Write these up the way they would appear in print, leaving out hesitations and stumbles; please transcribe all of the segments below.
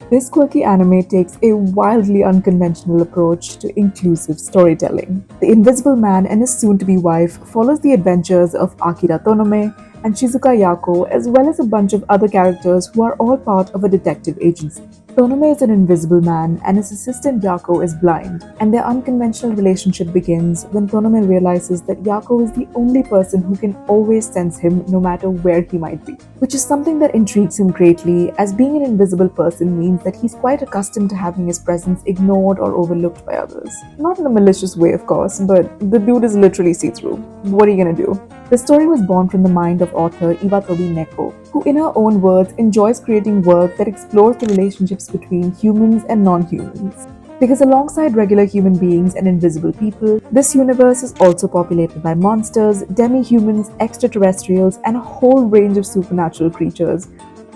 This quirky anime takes a wildly unconventional approach to inclusive storytelling. The Invisible Man and his soon-to-be wife follows the adventures of Akira Tonome and Shizuka Yako, as well as a bunch of other characters who are all part of a detective agency. Tonome is an invisible man and his assistant Yako is blind, and their unconventional relationship begins when Tonome realizes that Yako is the only person who can always sense him no matter where he might be. Which is something that intrigues him greatly, as being an invisible person means that he's quite accustomed to having his presence ignored or overlooked by others. Not in a malicious way, of course, but the dude is literally see-through. What are you gonna do? The story was born from the mind of author Iwatobi Neko, who in her own words enjoys creating work that explores the relationships between humans and non-humans. Because alongside regular human beings and invisible people, this universe is also populated by monsters, demi-humans, extraterrestrials, and a whole range of supernatural creatures,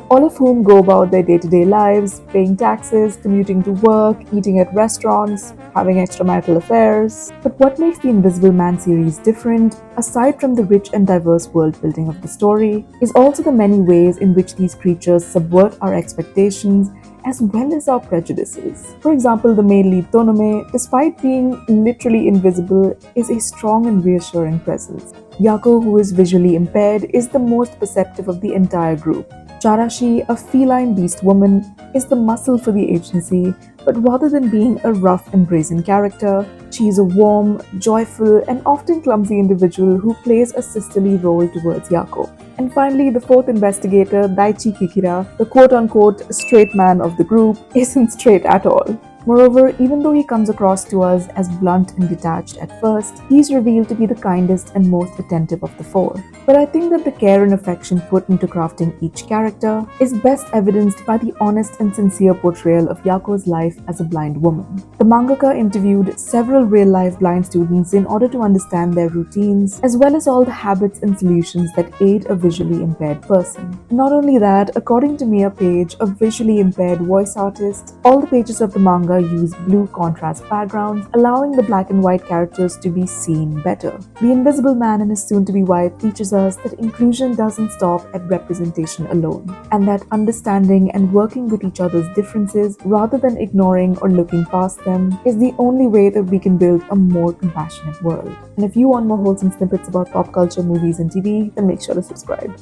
all of whom go about their day-to-day lives, paying taxes, commuting to work, eating at restaurants, having extramarital affairs. But what makes the Invisible Man series different, aside from the rich and diverse world building of the story, is also the many ways in which these creatures subvert our expectations as well as our prejudices. For example, the male lead Tonome, despite being literally invisible, is a strong and reassuring presence. Yako, who is visually impaired, is the most perceptive of the entire group. Charashi, a feline beast woman, is the muscle for the agency, but rather than being a rough and brazen character, she is a warm, joyful, and often clumsy individual who plays a sisterly role towards Yako. And finally, the fourth investigator, Daichi Kikira, the quote-unquote straight man of the group, isn't straight at all. Moreover, even though he comes across to us as blunt and detached at first, he's revealed to be the kindest and most attentive of the four. But I think that the care and affection put into crafting each character is best evidenced by the honest and sincere portrayal of Yako's life as a blind woman. The mangaka interviewed several real-life blind students in order to understand their routines, as well as all the habits and solutions that aid a visually impaired person. Not only that, according to Mia Page, a visually impaired voice artist, all the pages of the manga use blue contrast backgrounds, allowing the black and white characters to be seen better. The Invisible Man and his soon-to-be wife teaches us that inclusion doesn't stop at representation alone, and that understanding and working with each other's differences rather than ignoring or looking past them is the only way that we can build a more compassionate world. And if you want more wholesome snippets about pop culture, movies, and TV, then make sure to subscribe.